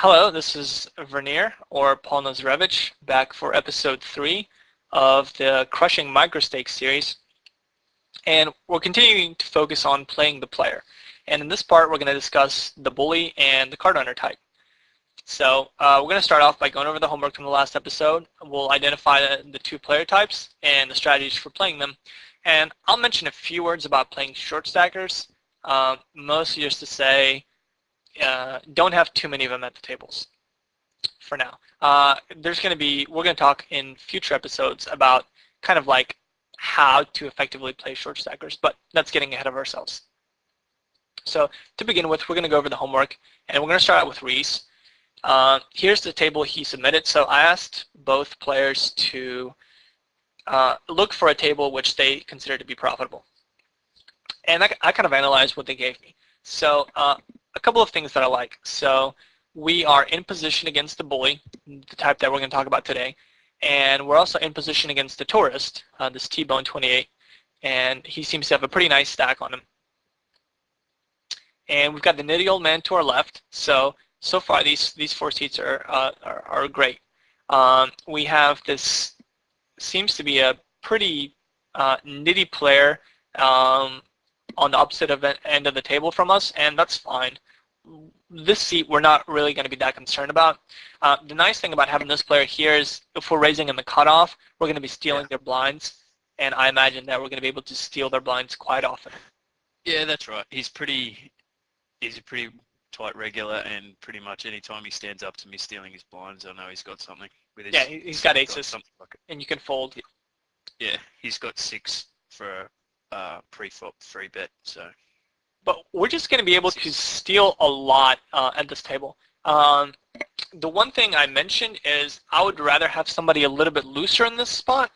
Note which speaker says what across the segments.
Speaker 1: Hello, this is Vernier, or Paul Nazarevich, back for episode 3 of the Crushing Microstakes series. And we're continuing to focus on playing the player. And in this part, we're going to discuss the bully and the card owner type. So we're going to start off by going over the homework from the last episode. We'll identify the two player types and the strategies for playing them. And I'll mention a few words about playing short stackers, mostly just to say don't have too many of them at the tables for now. We're going to talk in future episodes about kind of like how to effectively play short stackers, but that's getting ahead of ourselves. So to begin with, we're going to go over the homework, and we're going to start out with Reese. Here's the table he submitted. So I asked both players to look for a table which they consider to be profitable. And I kind of analyzed what they gave me. So a couple of things that I like. So we are in position against the bully, the type that we're going to talk about today. And we're also in position against the tourist, this T-Bone 28. And he seems to have a pretty nice stack on him. And we've got the nitty old man to our left. So far these four seats are great. We have this, seems to be a pretty nitty player on the opposite end of the table from us, and that's fine. This seat we're not really going to be that concerned about. The nice thing about having this player here is if we're raising in the cutoff, we're going to be stealing their blinds, and I imagine that we're going to be able to steal their blinds quite often.
Speaker 2: Yeah, that's right. He's a pretty tight regular, and pretty much any time he stands up to me stealing his blinds, I know he's got something with his.
Speaker 1: Yeah, he's got aces,
Speaker 2: like
Speaker 1: and you can fold.
Speaker 2: Yeah, he's got 6 for pre-flop free bet. So.
Speaker 1: But we're just going to be able to steal a lot at this table. The one thing I mentioned is I would rather have somebody a little bit looser in this spot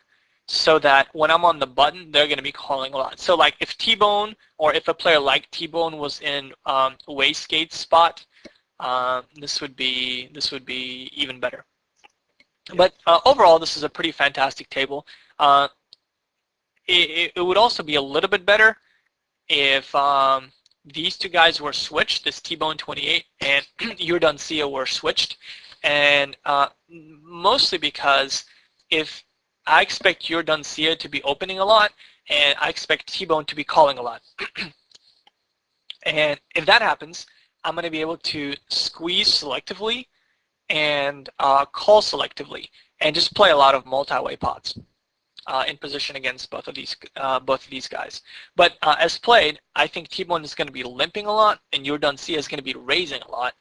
Speaker 1: so that when I'm on the button, they're going to be calling a lot. So like if T-Bone or if a player like T-Bone was in Wastegate's spot, this would be even better. Yeah. But overall, this is a pretty fantastic table. It would also be a little bit better if these two guys were switched, this T-Bone 28 and Urduncia were switched, and mostly because if I expect Urduncia to be opening a lot, and I expect T-Bone to be calling a lot. And if that happens, I'm going to be able to squeeze selectively and call selectively, and just play a lot of multi-way pots. In position against both of these guys. But as played, I think T-Bone is going to be limping a lot, and Urduncia is going to be raising a lot.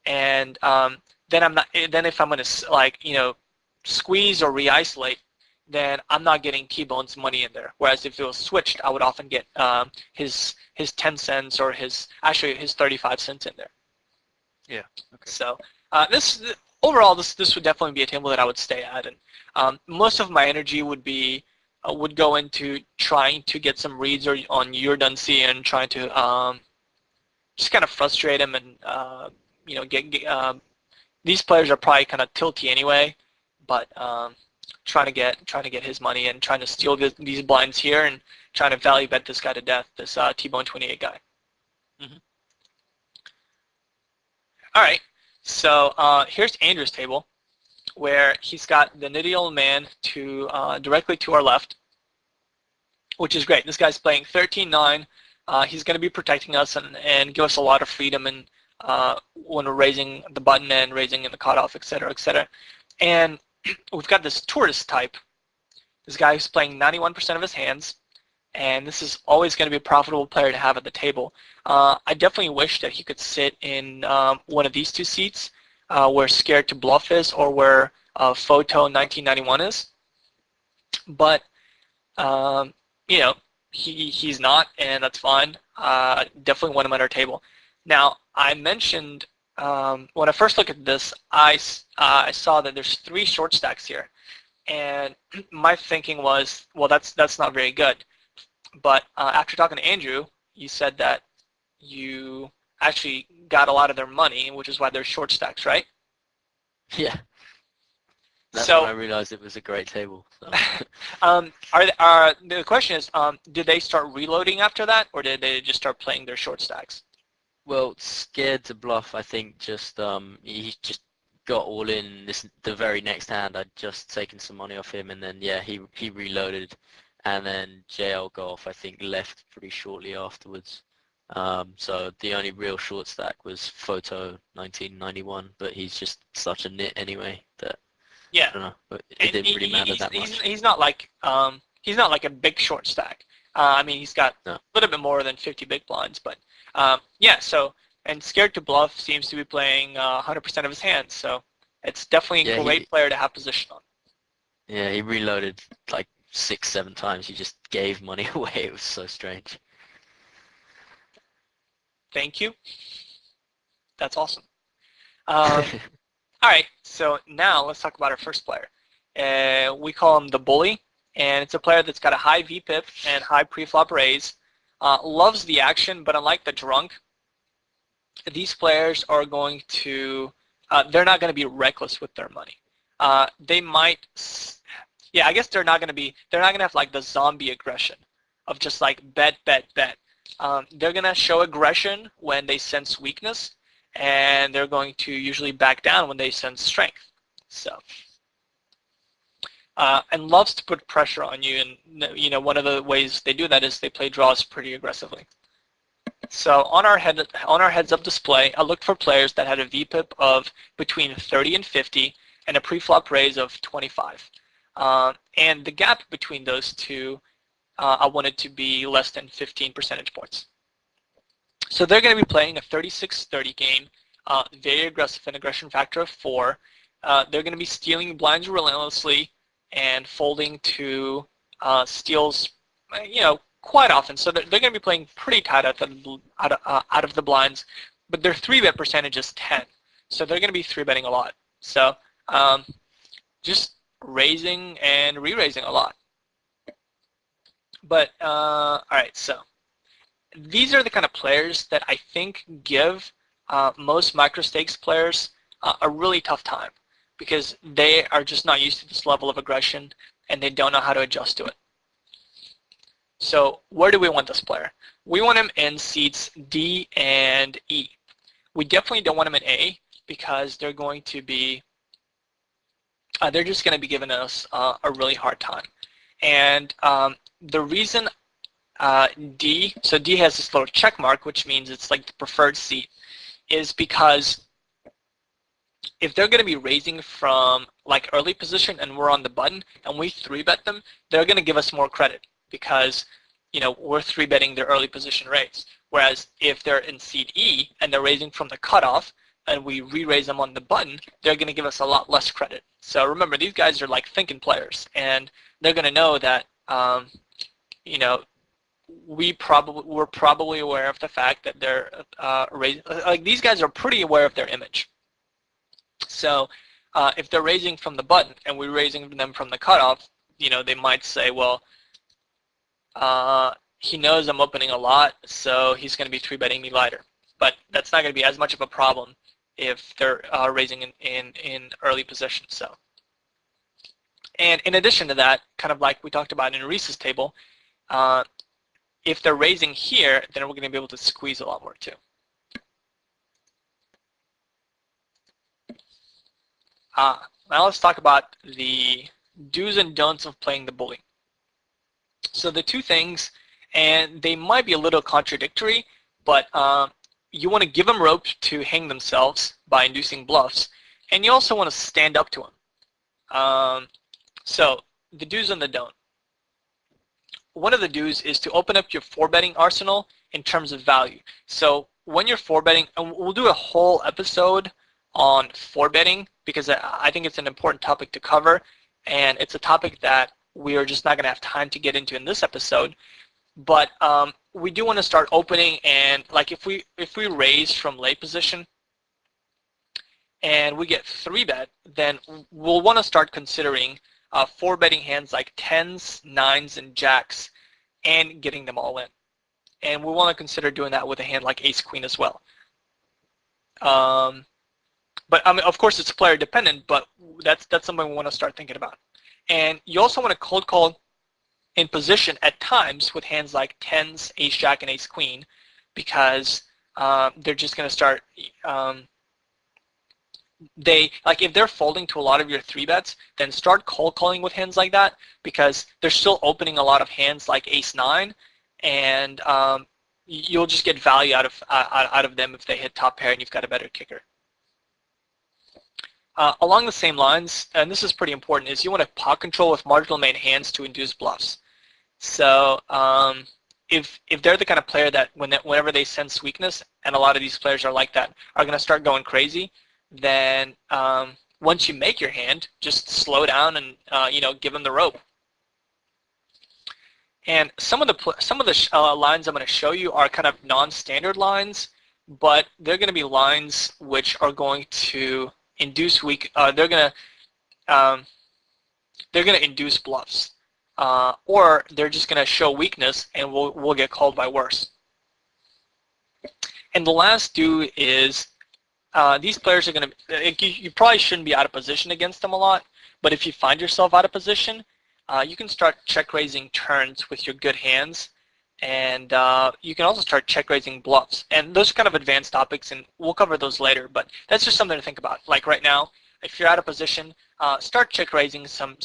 Speaker 1: And then if I'm going to squeeze or re-isolate, then I'm not getting T-Bone's money in there. Whereas if it was switched, I would often get his 10 cents or his 35 cents in there.
Speaker 2: Yeah. Okay.
Speaker 1: So overall, this would definitely be a table that I would stay at, and most of my energy would go into trying to get some reads on Urduncia and trying to just kind of frustrate him, and these players are probably kind of tilty anyway, but trying to get his money and trying to steal these blinds here and trying to value bet this guy to death, this T-Bone 28 guy. Mm-hmm. All right. So here's Andrew's table, where he's got the nitty old man directly to our left, which is great. This guy's playing 13-9. He's going to be protecting us and give us a lot of freedom and when we're raising the button and raising in the cutoff, et cetera, et cetera. And we've got this tourist type. This guy who's playing 91% of his hands, and this is always going to be a profitable player to have at the table. I definitely wish that he could sit in one of these two seats where Scared to Bluff is, or where Photo 1991 is. But he's not, and that's fine. Definitely want him at our table. Now, I mentioned when I first looked at this, I saw that there's 3 short stacks here, and my thinking was, well, that's not very good. But after talking to Andrew, you said that you actually got a lot of their money, which is why they're short stacks, right?
Speaker 3: Yeah. That's when I realized it was a great table. So.
Speaker 1: The question is, did they start reloading after that, or did they just start playing their short stacks?
Speaker 3: Well, scared to bluff. I think just he just got all in the very next hand. I'd just taken some money off him, and then yeah, he reloaded, and then JL Golf I think left pretty shortly afterwards. So the only real short stack was Photo 1991, but he's just such a nit anyway that
Speaker 1: Yeah,
Speaker 3: I don't know, but it
Speaker 1: and
Speaker 3: didn't really matter that much.
Speaker 1: he's not like a big short stack. I mean, he's got
Speaker 3: No.
Speaker 1: a little bit more than 50 big blinds, but yeah. So and Scared to Bluff seems to be playing 100% of his hands, so it's definitely
Speaker 3: Yeah,
Speaker 1: a great player to have position on.
Speaker 3: yeah, he reloaded like 6, 7 times. He just gave money away. It was so strange.
Speaker 1: Thank you. That's awesome. All right, so now let's talk about our first player. We call him the Bully, and it's a player that's got a high VPIP and high preflop raise. Loves the action, but unlike the Drunk, these players are going to, they're not going to be reckless with their money. They might, yeah, I guess they're not going to have like the zombie aggression of just like bet, bet, bet. They're going to show aggression when they sense weakness, and they're going to usually back down when they sense strength. So, and loves to put pressure on you, and one of the ways they do that is they play draws pretty aggressively. So on our heads up display, I looked for players that had a VPIP of between 30 and 50 and a preflop raise of 25. And the gap between those two, I wanted to be less than 15 percentage points. So they're going to be playing a 36-30 game, very aggressive, an aggression factor of 4. They're going to be stealing blinds relentlessly and folding to steals, quite often. So they're going to be playing pretty tight out of the blinds, but their 3-bet percentage is 10. So they're going to be 3-betting a lot. So just raising and re-raising a lot. But all right, so these are the kind of players that I think give most micro stakes players a really tough time because they are just not used to this level of aggression and they don't know how to adjust to it. So where do we want this player? We want him in seats D and E. We definitely don't want him in A because they're going to be, they're just going to be giving us a really hard time. And the reason D, so D has this little check mark, which means it's like the preferred seat, is because if they're going to be raising from like early position and we're on the button and we 3-bet them, they're going to give us more credit because we're 3-betting their early position raise. Whereas if they're in seat E and they're raising from the cutoff and we re-raise them on the button, they're going to give us a lot less credit. So remember, these guys are like thinking players, and they're going to know that we're probably aware of the fact that they're raising. Like these guys are pretty aware of their image. So if they're raising from the button and we're raising them from the cutoff, they might say, well, he knows I'm opening a lot, so he's going to be 3-betting me lighter. But that's not going to be as much of a problem if they're raising in early position. So, and in addition to that, kind of like we talked about in Reese's table, if they're raising here, then we're going to be able to squeeze a lot more too. Now let's talk about the do's and don'ts of playing the bully. So the two things, and they might be a little contradictory, but you want to give them rope to hang themselves by inducing bluffs, and you also want to stand up to them. So the do's and the don't. One of the do's is to open up your 4-betting arsenal in terms of value. So when you're 4-betting, and we'll do a whole episode on 4-betting because I think it's an important topic to cover, and it's a topic that we are just not going to have time to get into in this episode. But we do want to start opening, and like if we raise from late position and we get 3-bet, then we'll want to start considering 4-betting hands like 10s, 9s, and jacks, and getting them all in. And we want to consider doing that with a hand like ace queen as well. But I mean, of course, it's player dependent, but that's something we want to start thinking about. And you also want to cold call in position at times with hands like 10s, ace jack, and ace queen, because they're just going to start, if they're folding to a lot of your 3-bets, then start cold calling with hands like that, because they're still opening a lot of hands like ace-9, and you'll just get value out of them if they hit top pair and you've got a better kicker. Along the same lines, and this is pretty important, is you want to pot control with marginal main hands to induce bluffs. So if they're the kind of player that whenever they sense weakness, and a lot of these players are like that, are going to start going crazy, then once you make your hand, just slow down and give them the rope. And some of the lines I'm going to show you are kind of non-standard lines, but they're going to be lines which are going to induce they're going to induce bluffs, or they're just going to show weakness, and we'll get called by worse. And the last do is these players are going to, you probably shouldn't be out of position against them a lot, but if you find yourself out of position, you can start check raising turns with your good hands, and you can also start check raising bluffs. And those are kind of advanced topics, and we'll cover those later, but that's just something to think about. Like right now, if you're out of position, start check raising some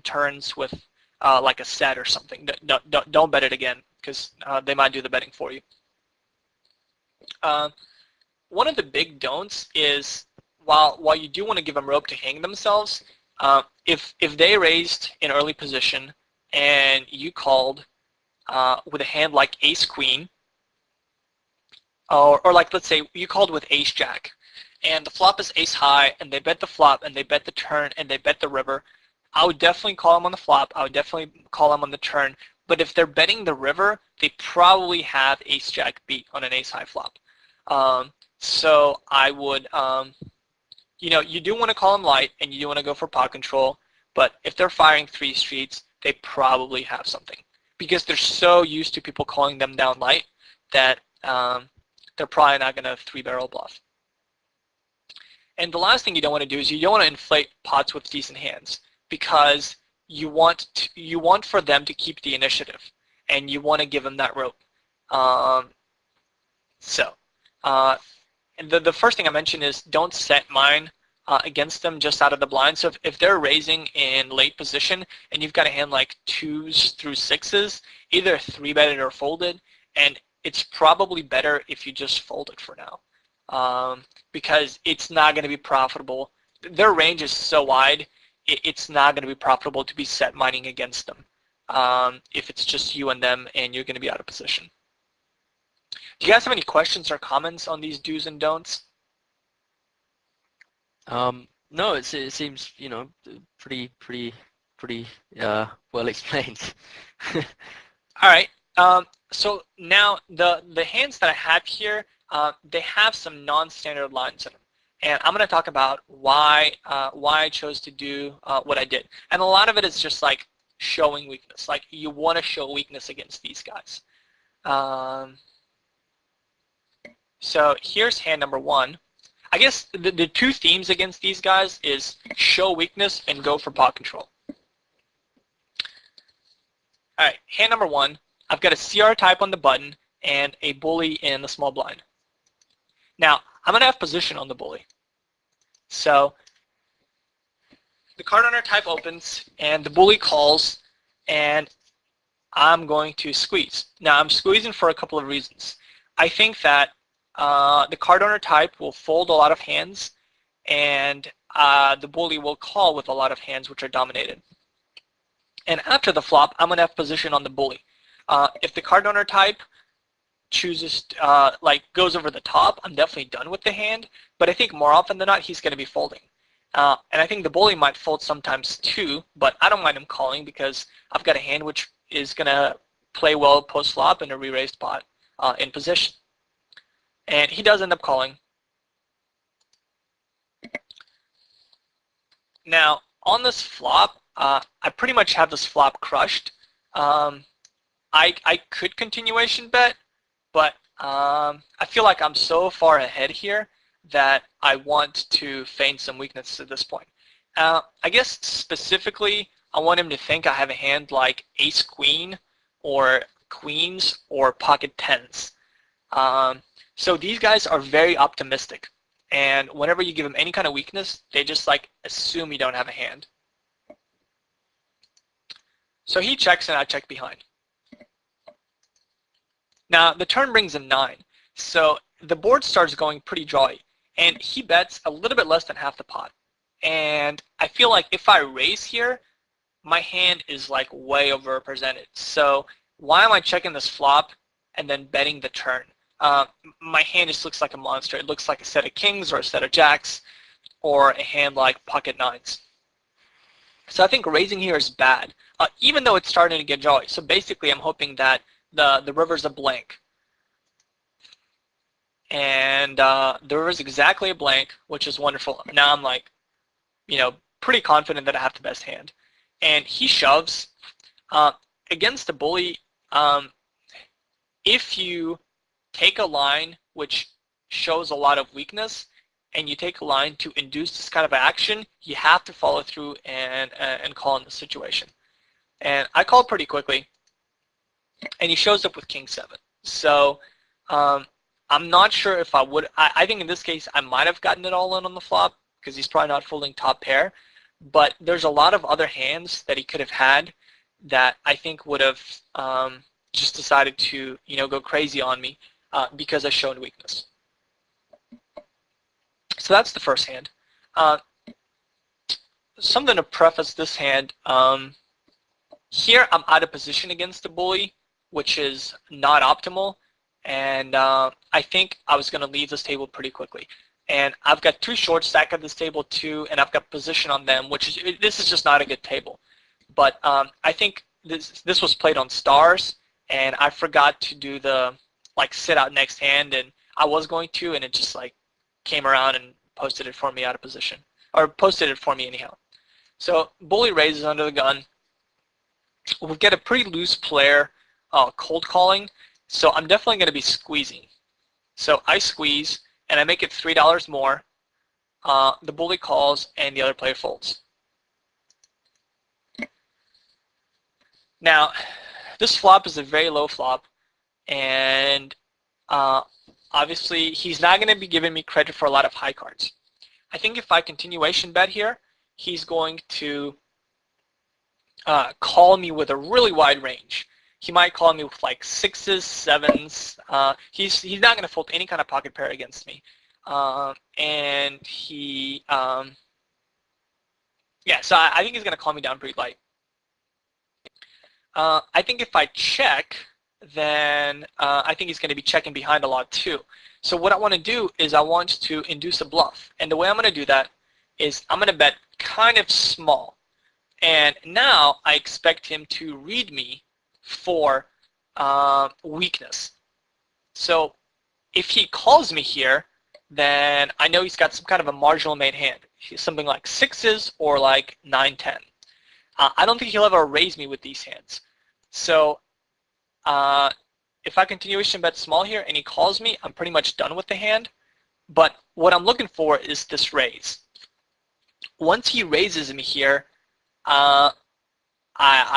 Speaker 1: turns with like a set or something. Don't bet it again, because they might do the betting for you. One of the big don'ts is, while you do want to give them rope to hang themselves, if they raised in early position and you called with a hand like ace-queen, or like let's say you called with ace-jack, and the flop is ace-high, and they bet the flop, and they bet the turn, and they bet the river, I would definitely call them on the flop. I would definitely call them on the turn. But if they're betting the river, they probably have ace-jack beat on an ace-high flop. So I would, you do want to call them light, and you do want to go for pot control, but if they're firing 3 streets, they probably have something, because they're so used to people calling them down light that they're probably not going to 3-barrel bluff. And the last thing you don't want to do is you don't want to inflate pots with decent hands, because you want for them to keep the initiative, and you want to give them that rope. And the first thing I mentioned is don't set mine against them just out of the blind. So if they're raising in late position and you've got a hand like 2s through 6s, either 3-betted or folded, and it's probably better if you just fold it for now, because it's not going to be profitable. Their range is so wide, it's not going to be profitable to be set mining against them if it's just you and them and you're going to be out of position. Do you guys have any questions or comments on these do's and don'ts?
Speaker 3: No, it seems pretty well explained.
Speaker 1: All right. So now the hands that I have here, they have some non-standard lines in them, and I'm going to talk about why I chose to do what I did. And a lot of it is just like showing weakness. Like you want to show weakness against these guys. So here's hand number 1. I guess the 2 themes against these guys is show weakness and go for pot control. All right, hand number 1, I've got a CR type on the button and a bully in the small blind. Now, I'm going to have position on the bully. So the card owner type opens and the bully calls, and I'm going to squeeze. Now, I'm squeezing for a couple of reasons. I think that the card owner type will fold a lot of hands, and the bully will call with a lot of hands which are dominated. And after the flop, I'm going to have position on the bully. If the card owner type chooses, goes over the top, I'm definitely done with the hand, but I think more often than not, he's going to be folding. And I think the bully might fold sometimes too, but I don't mind him calling because I've got a hand which is going to play well post-flop in a re-raised pot in position. And he does end up calling. Now, on this flop, I pretty much have this flop crushed. I could continuation bet, but I feel like I'm so far ahead here that I want to feign some weakness at this point. I guess specifically, I want him to think I have a hand like ace-queen or queens or pocket tens. So these guys are very optimistic. And whenever you give them any kind of weakness, they just like assume you don't have a hand. So he checks and I check behind. Now the turn brings him 9. So the board starts going pretty drawy. And he bets a little bit less than half the pot. And I feel like if I raise here, my hand is like way overrepresented. So why am I checking this flop and then betting the turn? My hand just looks like a monster. It looks like a set of kings or a set of jacks or a hand like pocket nines. So I think raising here is bad, even though it's starting to get drawy. So basically I'm hoping that the river's a blank. And the river's exactly a blank, which is wonderful. Now I'm like, pretty confident that I have the best hand. And he shoves. Against the bully, if you take a line which shows a lot of weakness and you take a line to induce this kind of action, you have to follow through and call in the situation. And I called pretty quickly, and he shows up with king 7. So I'm not sure if I would. I think in this case I might have gotten it all in on the flop because he's probably not folding top pair. But there's a lot of other hands that he could have had that I think would have just decided to go crazy on me because I showed weakness. So that's the first hand. Something to preface this hand. Here I'm out of position against the bully, which is not optimal. And I think I was going to leave this table pretty quickly. And I've got 2 short stack at this table too, and I've got position on them, this is just not a good table. But I think this was played on stars, and I forgot to do the sit out next hand, and I was going to, and it just came around and posted it for me out of position, or posted it for me anyhow. So bully raises under the gun. We'll get a pretty loose player cold calling, so I'm definitely going to be squeezing. So I squeeze, and I make it $3 more. The bully calls, and the other player folds. Now, this flop is a very low flop, and obviously he's not going to be giving me credit for a lot of high cards. I think if I continuation bet here, he's going to call me with a really wide range. He might call me with 6s, 7s. He's not going to fold any kind of pocket pair against me. And he, so I think he's going to call me down pretty light. I think if I check, then I think he's going to be checking behind a lot too. So what I want to do is I want to induce a bluff. And the way I'm going to do that is I'm going to bet kind of small. And now I expect him to read me for weakness. So if he calls me here, then I know he's got some kind of a marginal made hand. Something like 6s or 9, 10. I don't think he'll ever raise me with these hands. So if I continuation bet small here and he calls me, I'm pretty much done with the hand. But what I'm looking for is this raise. Once he raises me here, I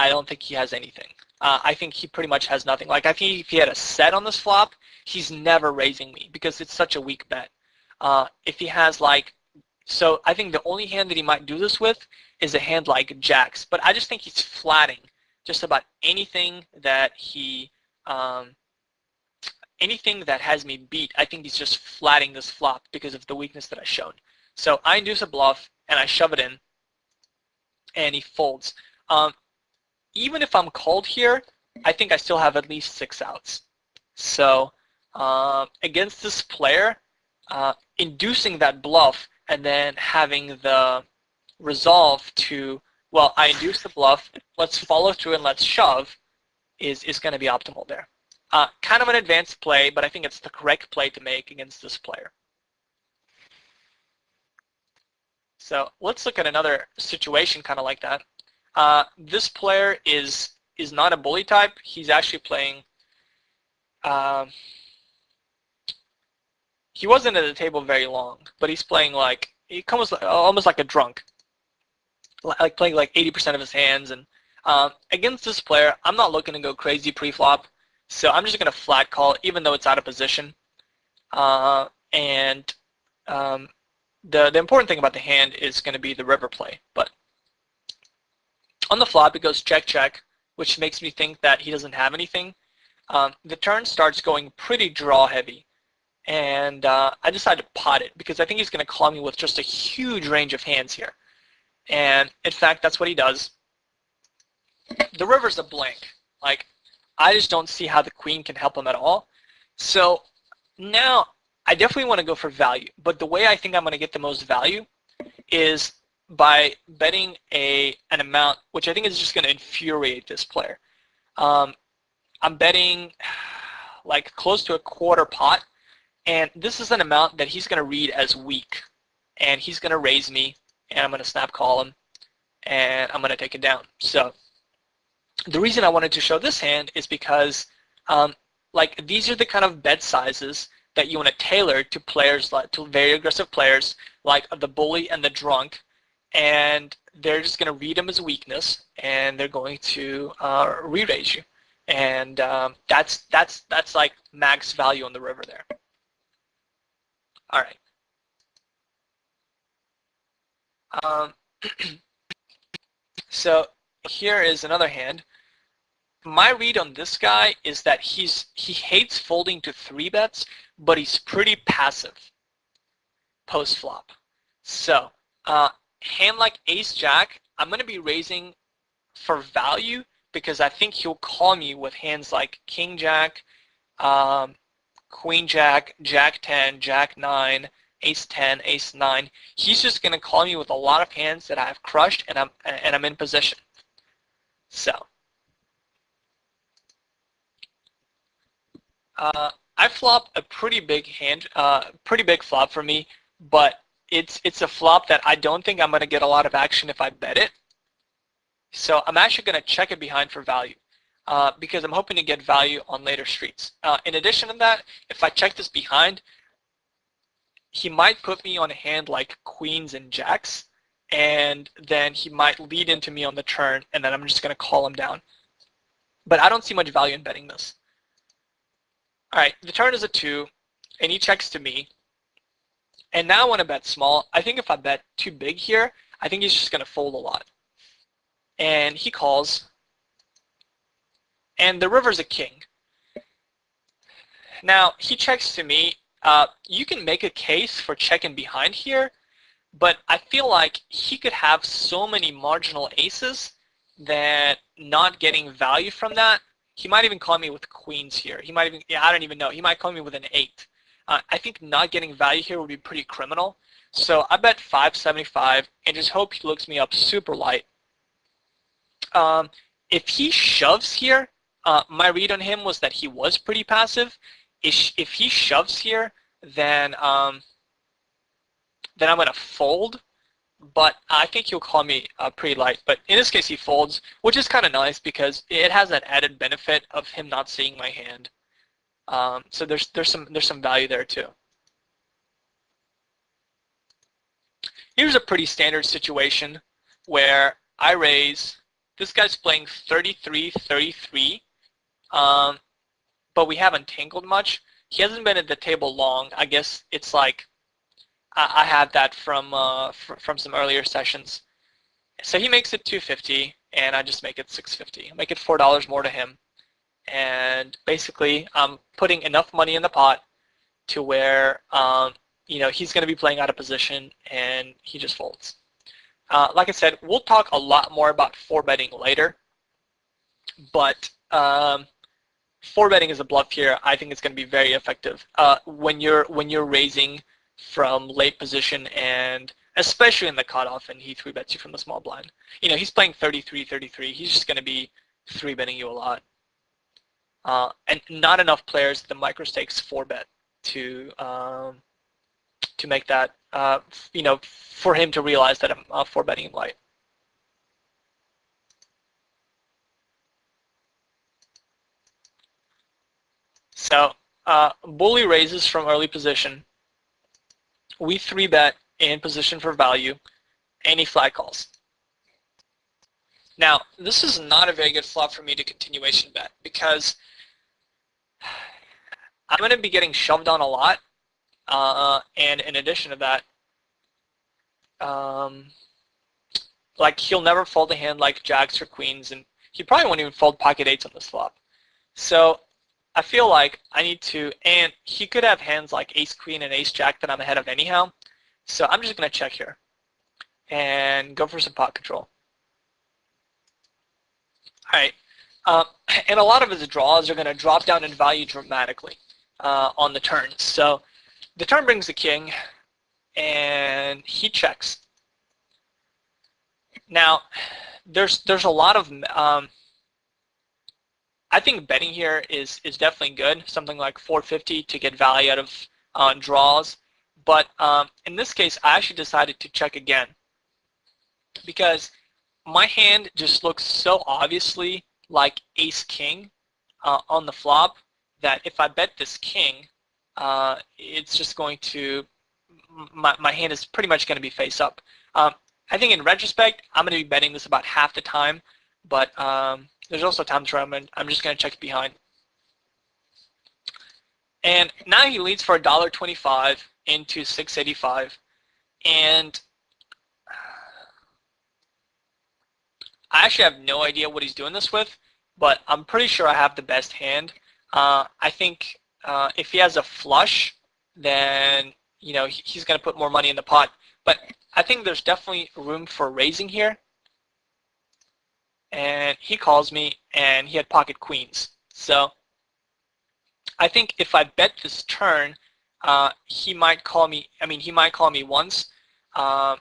Speaker 1: don't think he has anything. I think he pretty much has nothing. I think if he had a set on this flop, he's never raising me because it's such a weak bet. If he has so I think the only hand that he might do this with is a hand like jacks. But I just think he's flatting just about anything that anything that has me beat. I think he's just flatting this flop because of the weakness that I showed. So I induce a bluff and I shove it in, and he folds. Even if I'm called here, I think I still have at least 6 outs. So against this player, inducing that bluff and then having the resolve to, well, I induce the bluff, let's follow through and let's shove is going to be optimal there. Kind of an advanced play, but I think it's the correct play to make against this player. So let's look at another situation kind of like that. This player is not a bully type. He's actually playing, he wasn't at the table very long, but he's playing he comes almost like a drunk, playing 80% of his hands. And against this player, I'm not looking to go crazy pre-flop, so I'm just going to flat call even though it's out of position. And the important thing about the hand is going to be the river play. But on the flop, it goes check, check, which makes me think that he doesn't have anything. The turn starts going pretty draw heavy. And I decided to pot it because I think he's going to call me with just a huge range of hands here. And in fact, that's what he does. The river's a blank. Like, I just don't see how the queen can help him at all. So now I definitely want to go for value. But the way I think I'm going to get the most value is by betting an amount, which I think is just going to infuriate this player. I'm betting like close to a quarter pot. And this is an amount that he's going to read as weak. And he's going to raise me, and I'm going to snap call him, and I'm going to take it down. So the reason I wanted to show this hand is because like these are the kind of bet sizes that you want to tailor to players, to very aggressive players like the bully and the drunk, and they're just going to read him as a weakness, and they're going to re-raise you. And that's like max value on the river there. All right. So here is another hand. My read on this guy is that he hates folding to 3-bets, but he's pretty passive post-flop. So hand like ace-jack, I'm going to be raising for value because I think he'll call me with hands like king-jack, queen-jack, jack-10, jack-9, ace-10, ace-9. He's just going to call me with a lot of hands that I have crushed, and I'm in position. So I flop a pretty big hand, pretty big flop for me, but it's a flop that I don't think I'm going to get a lot of action if I bet it. So I'm actually going to check it behind for value. Because I'm hoping to get value on later streets. In addition to that, if I check this behind, he might put me on a hand like queens and jacks, and then he might lead into me on the turn, and then I'm just going to call him down. But I don't see much value in betting this. All right, the turn is a 2, and he checks to me. And now I want to bet small. I think if I bet too big here, I think he's just going to fold a lot. And he calls. And the river's a king. Now, he checks to me. You can make a case for checking behind here, but I feel like he could have so many marginal aces that not getting value from that, he might even call me with queens here. He might even, I don't even know. He might call me with an 8. I think not getting value here would be pretty criminal. So I bet 575 and just hope he looks me up super light. If he shoves here, my read on him was that he was pretty passive. If he shoves here, then I'm going to fold. But I think he'll call me pretty light. But in this case, he folds, which is kind of nice because it has that added benefit of him not seeing my hand. So there's some value there too. Here's a pretty standard situation where I raise. This guy's playing 33-33, but we haven't tangled much. He hasn't been at the table long. I guess it's like I had that from some earlier sessions. So he makes it 250, and I just make it 650. I make it $4 more to him, and basically I'm putting enough money in the pot to where he's going to be playing out of position, and he just folds. Like I said, we'll talk a lot more about 4-betting later, but 4-betting is a bluff here. I think it's going to be very effective when you're raising from late position, and especially in the cutoff, and he 3-bets you from the small blind. He's playing 33-33. He's just going to be 3-betting you a lot, and not enough players at the micro stakes 4-bet to make that, for him to realize that I'm 4-betting him light. So bully raises from early position. We 3-bet in position for value, and he flag calls. Now, this is not a very good flop for me to continuation bet because I'm going to be getting shoved on a lot, And in addition to that, like he'll never fold a hand like jacks or queens, and he probably won't even fold pocket eights on this flop. So I feel like I need to, and he could have hands like ace queen and ace jack that I'm ahead of anyhow. So I'm just going to check here and go for some pot control. All right. And a lot of his draws are going to drop down in value dramatically on the turn. So the turn brings the king, and he checks. Now, there's a lot of I think betting here is definitely good, something like 450 to get value out of draws. But in this case, I actually decided to check again because my hand just looks so obviously like ace king on the flop that if I bet this king, it's just going to, my hand is pretty much going to be face up. I think in retrospect, I'm going to be betting this about half the time, but there's also times where I'm just going to check behind. And now he leads for $1.25 into 685, and I actually have no idea what he's doing this with, but I'm pretty sure I have the best hand. I think if he has a flush, then he's going to put more money in the pot. But I think there's definitely room for raising here. And he calls me, and he had pocket queens. So I think if I bet this turn, he might call me. I mean, he might call me once, but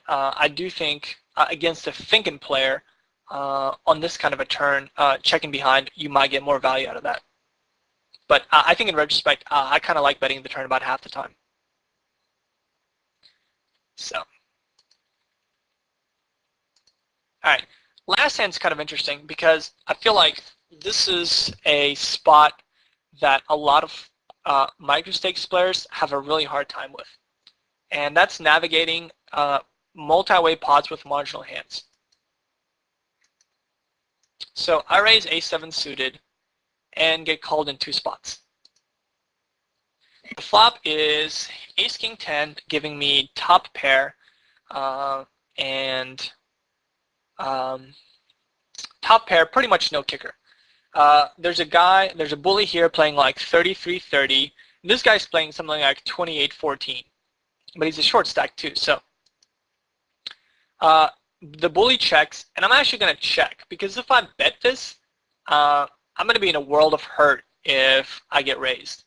Speaker 1: I do think against a thinking player on this kind of a turn, checking behind, you might get more value out of that. But I think in retrospect, I kind of like betting the turn about half the time. So, all right. Last hand's kind of interesting because I feel like this is a spot that a lot of micro-stakes players have a really hard time with. And that's navigating multi-way pots with marginal hands. So I raise a7 suited and get called in two spots. The flop is ace king 10, giving me top pair and top pair, pretty much no kicker. There's a bully here playing like 33-30. This guy's playing something like 28-14, but he's a short stack too. So the bully checks, and I'm actually going to check because if I bet this, I'm going to be in a world of hurt if I get raised.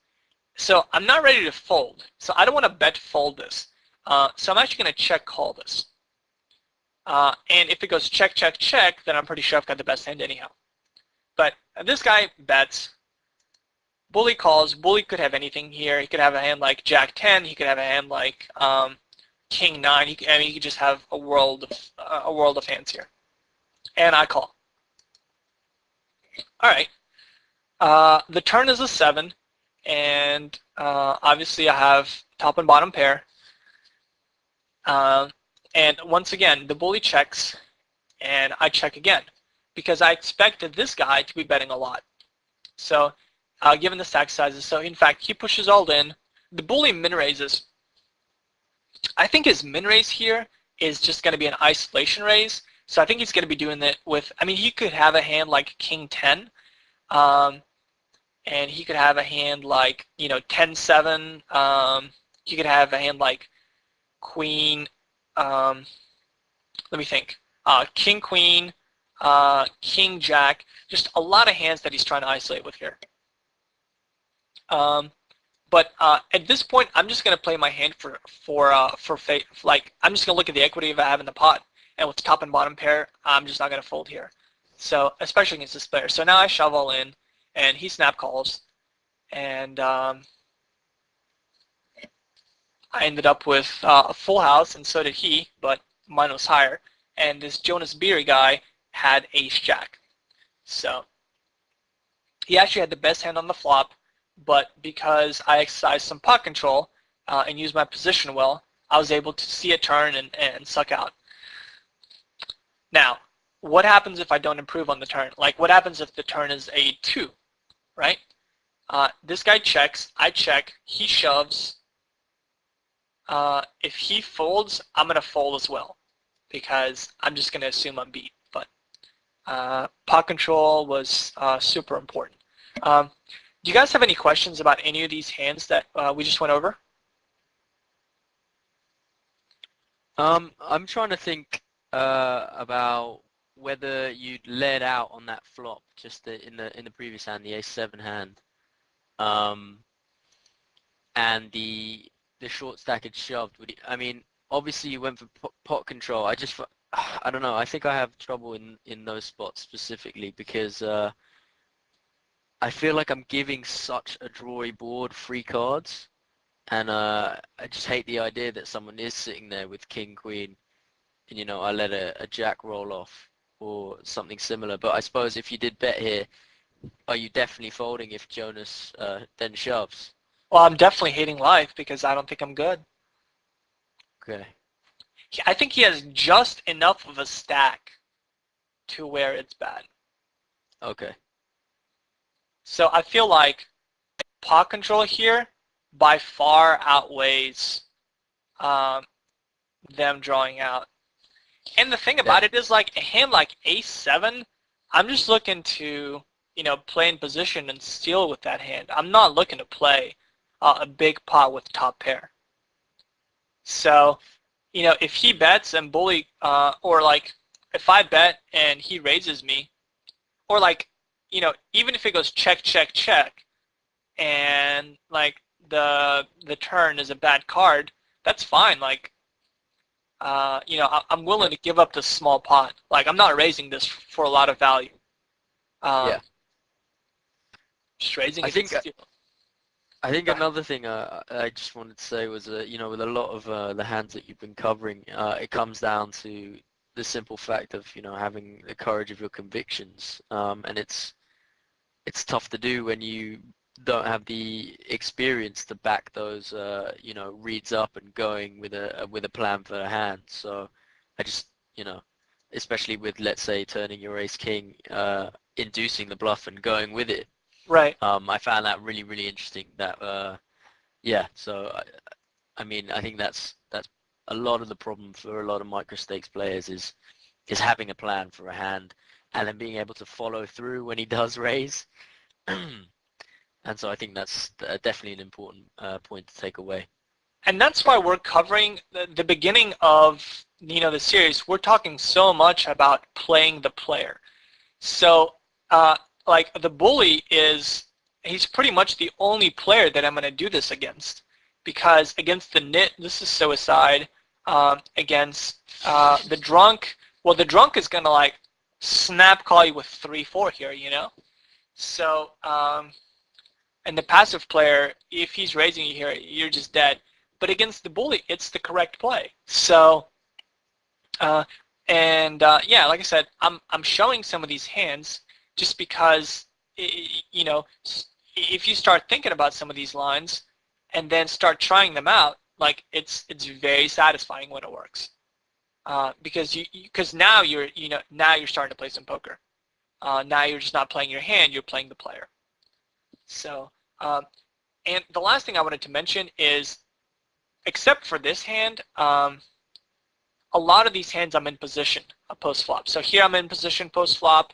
Speaker 1: So I'm not ready to fold. So I don't want to bet fold this. So I'm actually going to check call this. And if it goes check, check, check, then I'm pretty sure I've got the best hand anyhow. But this guy bets. Bully calls. Bully could have anything here. He could have a hand like Jack 10. He could have a hand like King 9. He could just have a world of hands here. And I call. All right. The turn is a 7. And obviously I have top and bottom pair. And once again, the bully checks, and I check again because I expected this guy to be betting a lot. So given the stack sizes, so in fact, he pushes all in. The bully min raises. I think his min raise here is just going to be an isolation raise. So I think he's going to be doing it with, I mean, he could have a hand like King 10. And he could have a hand like, 10-7. He could have a hand like Queen, let me think, King Queen, King Jack, just a lot of hands that he's trying to isolate with here. But at this point, I'm just going to play my hand for fate. Like, I'm just going to look at the equity I have in the pot, and with top and bottom pair, I'm just not going to fold here. So, especially against this player. So now I shove all in, and he snap calls, and I ended up with a full house, and so did he, but mine was higher. And this Jonas Beery guy had ace jack. So he actually had the best hand on the flop, but because I exercised some pot control and used my position well, I was able to see a turn and suck out. Now, what happens if I don't improve on the turn? Like, what happens if the turn is a 2, right? This guy checks, I check, he shoves. If he folds, I'm going to fold as well because I'm just going to assume I'm beat. But pot control was super important. Do you guys have any questions about any of these hands that we just went over?
Speaker 3: I'm trying to think about whether you'd led out on that flop just in the previous hand, the ace-7 hand, and the short stack had shoved. I mean, obviously you went for pot control. I don't know. I think I have trouble in those spots specifically because I feel like I'm giving such a drawy board free cards. And I just hate the idea that someone is sitting there with king, queen, and I let a jack roll off or something similar. But I suppose if you did bet here, are you definitely folding if Jonas then shoves?
Speaker 1: Well, I'm definitely hating life because I don't think I'm good.
Speaker 3: Okay.
Speaker 1: I think he has just enough of a stack to where it's bad.
Speaker 3: Okay.
Speaker 1: So I feel like pot control here by far outweighs them drawing out. And the thing about it is, like, a hand like ace-7, I'm just looking to, play in position and steal with that hand. I'm not looking to play a big pot with top pair. So, if he bets and bully, or like, if I bet and he raises me, or like, even if it goes check, check, check, and like the turn is a bad card, that's fine. Like, I'm willing to give up this small pot. Like, I'm not raising this for a lot of value.
Speaker 3: Yeah.
Speaker 1: Just raising
Speaker 3: I
Speaker 1: it
Speaker 3: think
Speaker 1: to steal.
Speaker 3: I think another thing I just wanted to say was, with a lot of the hands that you've been covering, it comes down to the simple fact of, having the courage of your convictions. And it's tough to do when you don't have the experience to back those, reads up and going with a plan for a hand. So I just, especially with, let's say, turning your ace king, inducing the bluff and going with it.
Speaker 1: Right.
Speaker 3: I found that really, really interesting. Yeah. So I mean, I think that's a lot of the problem for a lot of micro stakes players is having a plan for a hand and then being able to follow through when he does raise. And so I think that's definitely an important point to take away.
Speaker 1: And that's why we're covering the beginning of the series. We're talking so much about playing the player. So like the bully he's pretty much the only player that I'm going to do this against, because against the nit, this is suicide. Against the drunk, well, the drunk is going to like snap call you with 3-4 here, So and the passive player, if he's raising you here, you're just dead. But against the bully, it's the correct play. So yeah, like I said, I'm showing some of these hands just because, if you start thinking about some of these lines and then start trying them out, like it's very satisfying when it works. Because now you're starting to play some poker. Now you're just not playing your hand, you're playing the player. So, and the last thing I wanted to mention is, except for this hand, a lot of these hands I'm in position post-flop. So here I'm in position post-flop.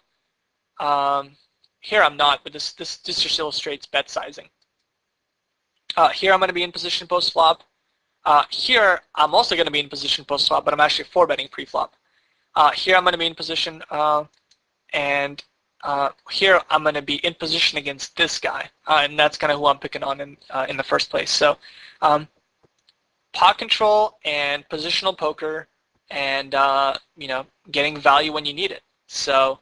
Speaker 1: Here I'm not, but this just illustrates bet sizing. Here I'm going to be in position post-flop. Here I'm also going to be in position post-flop, but I'm actually 4-betting pre-flop. Here I'm going to be in position, and here I'm going to be in position against this guy, and that's kind of who I'm picking on in the first place. So pot control and positional poker, and getting value when you need it. So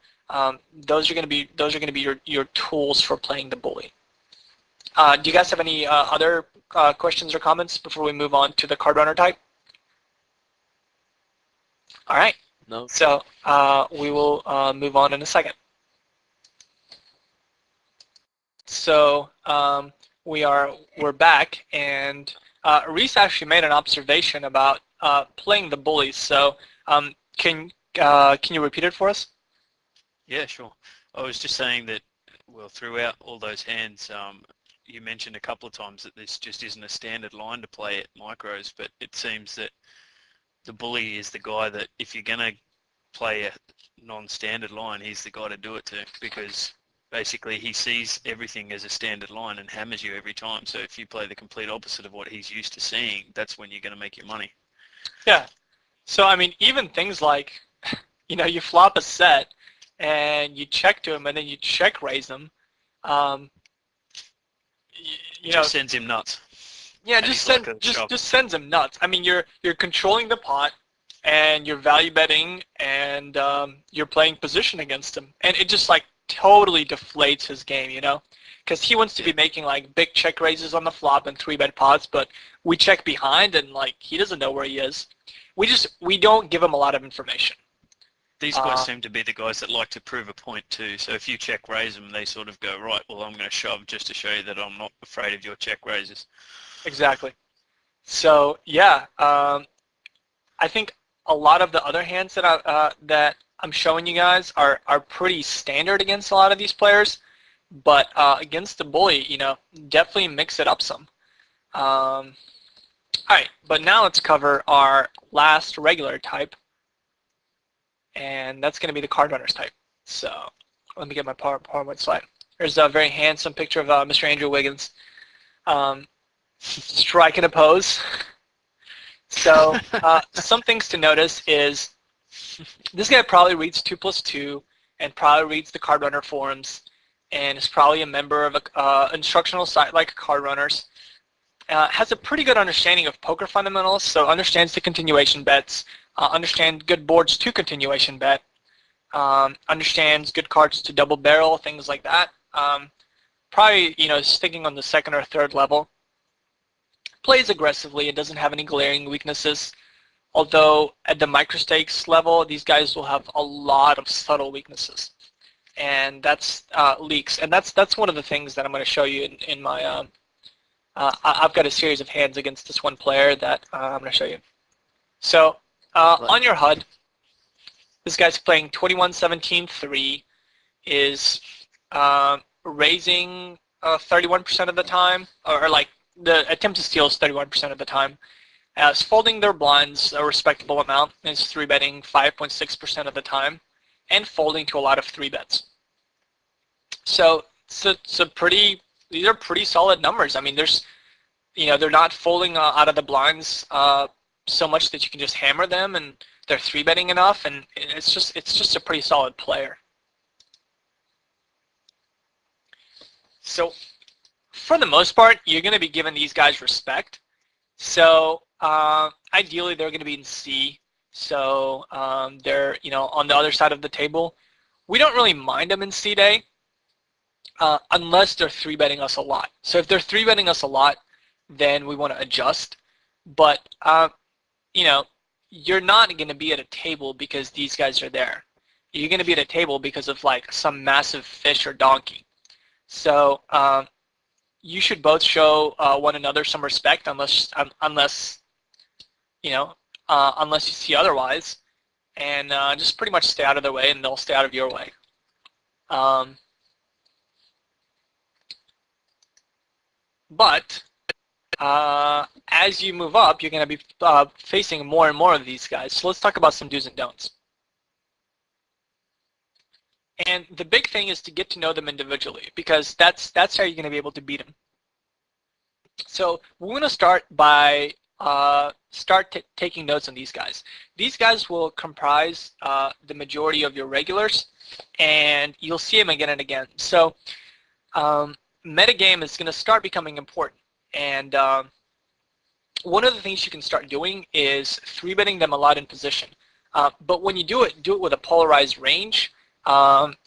Speaker 1: those are going to be your tools for playing the bully. Do you guys have any other questions or comments before we move on to the card runner type? All right.
Speaker 3: No.
Speaker 1: So we will move on in a second. So we're back, and Reese actually made an observation about playing the bullies. So can you repeat it for us?
Speaker 2: Yeah, sure. I was just saying that, well, throughout all those hands, you mentioned a couple of times that this just isn't a standard line to play at micros, but it seems that the bully is the guy that if you're going to play a non-standard line, he's the guy to do it to, because basically he sees everything as a standard line and hammers you every time. So if you play the complete opposite of what he's used to seeing, that's when you're going to make your money.
Speaker 1: Yeah. So, I mean, even things like, you flop a set and you check to him and then you check raise him.
Speaker 2: Just sends him nuts.
Speaker 1: Yeah, just sends him nuts. I mean, you're controlling the pot, and you're value betting, and you're playing position against him, and it just like totally deflates his game, because he wants to be making like big check raises on the flop and 3-bet pots, but we check behind, and like he doesn't know where he is. We don't give him a lot of information.
Speaker 2: These guys seem to be the guys that like to prove a point too. So if you check raise them, they sort of go, right, well, I'm going to shove just to show you that I'm not afraid of your check raises.
Speaker 1: Exactly. So yeah, I think a lot of the other hands that I'm showing you guys are pretty standard against a lot of these players, but against the bully, definitely mix it up some. All right, but now let's cover our last regular type, and that's going to be the card runners type. So let me get my PowerPoint slide. There's a very handsome picture of Mr. Andrew Wiggins striking a pose. So some things to notice is this guy probably reads 2+2 and probably reads the card runner forums and is probably a member of an instructional site like Card Runners. Has a pretty good understanding of poker fundamentals, so understands the continuation bets, understands good boards to continuation bet, understands good cards to double barrel, things like that. Probably, sticking on the second or third level. Plays aggressively and doesn't have any glaring weaknesses. Although at the microstakes level, these guys will have a lot of subtle weaknesses, and that's leaks. And that's one of the things that I'm going to show you in my. I've got a series of hands against this one player that I'm going to show you. So on your HUD, this guy's playing 21-17-3, is raising 31% of the time, or like the attempt to steal is 31% of the time. Is folding their blinds a respectable amount, is 3-betting 5.6% of the time, and folding to a lot of 3-bets. So it's a pretty. These are pretty solid numbers. I mean, they're not folding out of the blinds so much that you can just hammer them, and they're 3-betting enough, and it's just a pretty solid player. So for the most part, you're going to be giving these guys respect. So ideally, they're going to be in C. So they're on the other side of the table. We don't really mind them in C day. Unless they're 3-betting us a lot. So if they're 3-betting us a lot, then we want to adjust. But, you're not going to be at a table because these guys are there. You're going to be at a table because of like some massive fish or donkey. So you should both show one another some respect unless you see otherwise. And just pretty much stay out of their way and they'll stay out of your way. But as you move up, you're going to be facing more and more of these guys. So let's talk about some do's and don'ts. And the big thing is to get to know them individually, because that's how you're going to be able to beat them. So we're going to start by taking notes on these guys. These guys will comprise the majority of your regulars, and you'll see them again and again. So metagame is going to start becoming important, and one of the things you can start doing is 3-betting them a lot in position. But when you do it with a polarized range.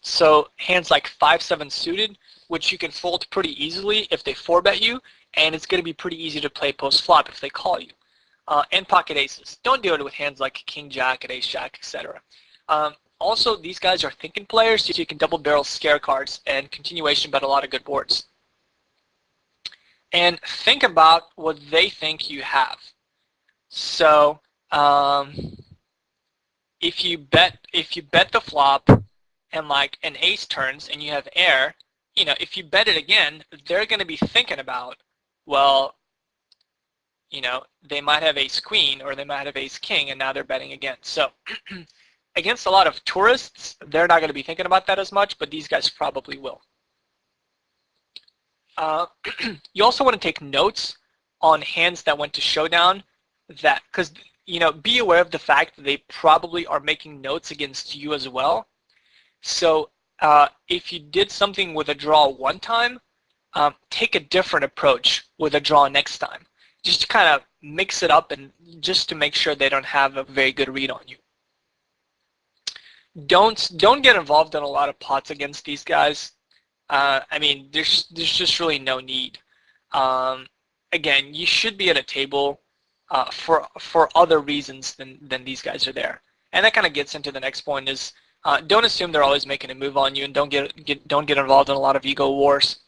Speaker 1: So hands like 5-7 suited, which you can fold pretty easily if they 4-bet you, and it's going to be pretty easy to play post-flop if they call you. And pocket aces. Don't do it with hands like King Jack and Ace Jack, etc. Also, these guys are thinking players, so you can double barrel scare cards and continuation bet a lot of good boards. And think about what they think you have. So if you bet the flop and like an ace turns and you have air, if you bet it again, they're going to be thinking about, well, they might have ace queen or they might have ace king, and now they're betting again. So against a lot of tourists, they're not going to be thinking about that as much, but these guys probably will. You also want to take notes on hands that went to showdown, because be aware of the fact that they probably are making notes against you as well. So if you did something with a draw one time, take a different approach with a draw next time, just to kind of mix it up and just to make sure they don't have a very good read on you. Don't get involved in a lot of pots against these guys. I mean, there's just really no need. Again, you should be at a table for other reasons than these guys are there, and that kind of gets into the next point is don't assume they're always making a move on you, and don't get involved in a lot of ego wars.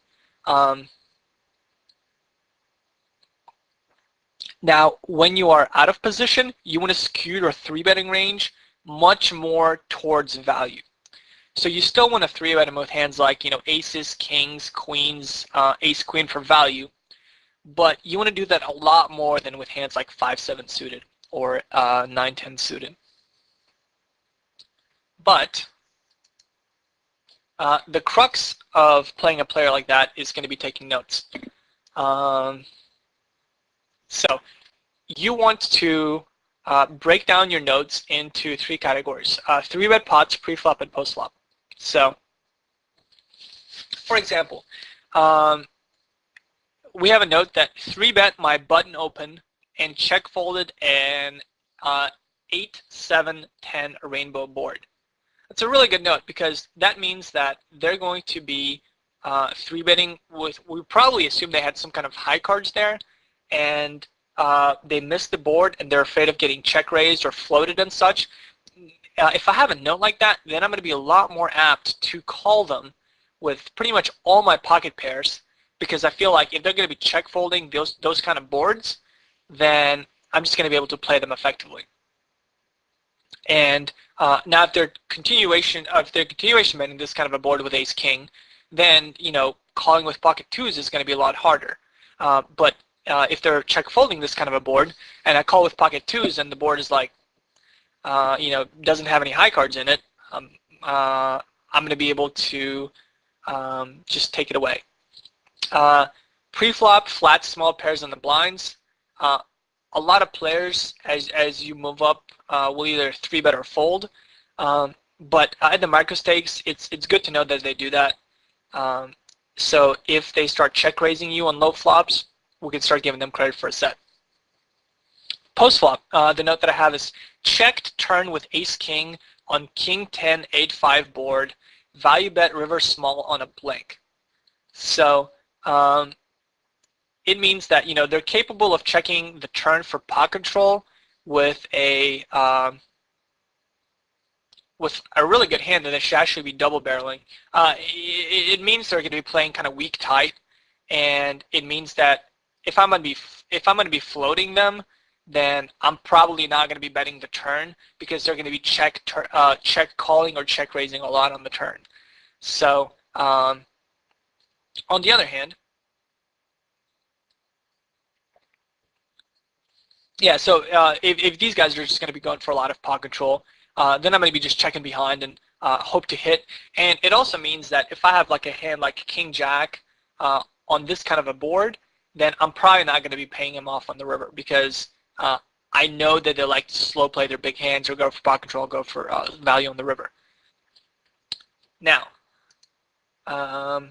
Speaker 1: Now, when you are out of position, you want to skew your 3-betting range much more towards value. So you still want to 3-bet in with hands like aces, kings, queens, ace queen for value, but you want to do that a lot more than with hands like 5-7 suited or 9-10 suited. But the crux of playing a player like that is going to be taking notes. So you want to break down your notes into 3 categories: 3-bet pots, pre-flop, and post-flop. So, for example, we have a note that 3-bet my button open and check folded an 8, 7, 10 rainbow board. That's a really good note because that means that they're going to be 3-betting with, we probably assume they had some kind of high cards there, and they missed the board and they're afraid of getting check raised or floated and such. If I have a note like that, then I'm going to be a lot more apt to call them with pretty much all my pocket pairs, because I feel like if they're going to be check folding those kind of boards, then I'm just going to be able to play them effectively. And now if they're continuation betting this kind of a board with ace king, then calling with pocket 2s is going to be a lot harder. But if they're check folding this kind of a board and I call with pocket 2s and the board is like doesn't have any high cards in it, I'm going to be able to just take it away. Pre-flop, flat small pairs on the blinds. A lot of players, as you move up, will either 3-bet or fold. But at the micro stakes, it's good to know that they do that. So if they start check raising you on low flops, we can start giving them credit for a set. Post flop, the note that I have is checked turn with ace king on king 10 8-5 board, value bet river small on a blink. So it means that they're capable of checking the turn for pot control with a really good hand, and it should actually be double barreling. It means they're going to be playing kind of weak tight, and it means that if I'm going to be floating them, then I'm probably not going to be betting the turn because they're going to be check calling or check raising a lot on the turn. So on the other hand, yeah, so if these guys are just going to be going for a lot of pot control, then I'm going to be just checking behind and hope to hit. And it also means that if I have like a hand like King Jack on this kind of a board, then I'm probably not going to be paying him off on the river because I know that they like to slow play their big hands or go for pot control, go for value on the river. Now, I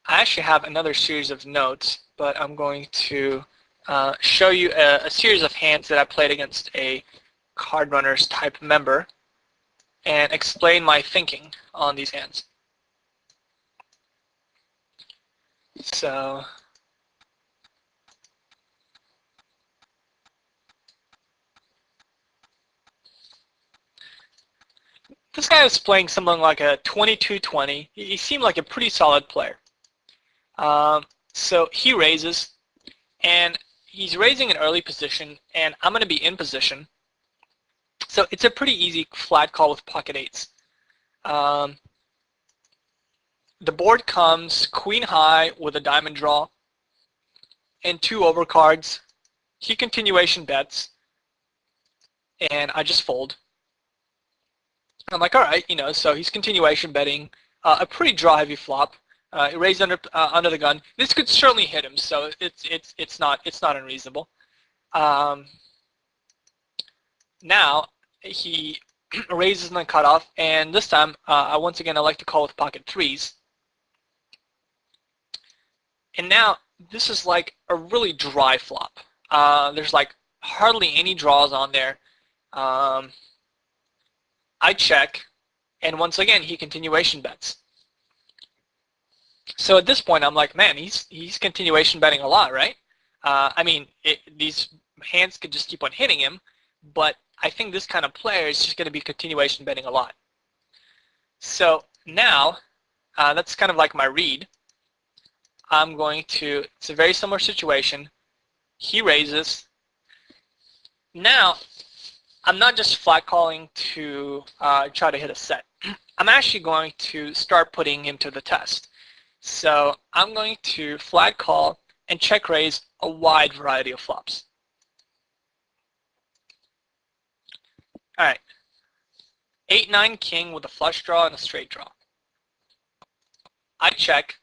Speaker 1: actually have another series of notes, but I'm going to show you a series of hands that I played against a Card Runners type member and explain my thinking on these hands. So this guy was playing something like a 22-20. He seemed like a pretty solid player. So he raises, and he's raising an early position, and I'm going to be in position. So it's a pretty easy flat call with pocket 8s. the board comes queen high with a diamond draw and 2 overcards. He continuation bets, and I just fold. I'm like, all right, so he's continuation betting a pretty draw heavy flop. It raised under the gun. This could certainly hit him, so it's not unreasonable. Now he raises in the cutoff, and this time I like to call with pocket threes. And now this is like a really dry flop. There's like hardly any draws on there. I check, and once again he continuation bets. So at this point I'm like, man, he's continuation betting a lot, right? I mean, these hands could just keep on hitting him, but I think this kind of player is just going to be continuation betting a lot. So now that's kind of like my read. I'm going to, it's a very similar situation. He raises. Now, I'm not just flat calling to try to hit a set. I'm actually going to start putting him to the test. So I'm going to flat call and check raise a wide variety of flops. All right. 8-9 king with a flush draw and a straight draw. I check.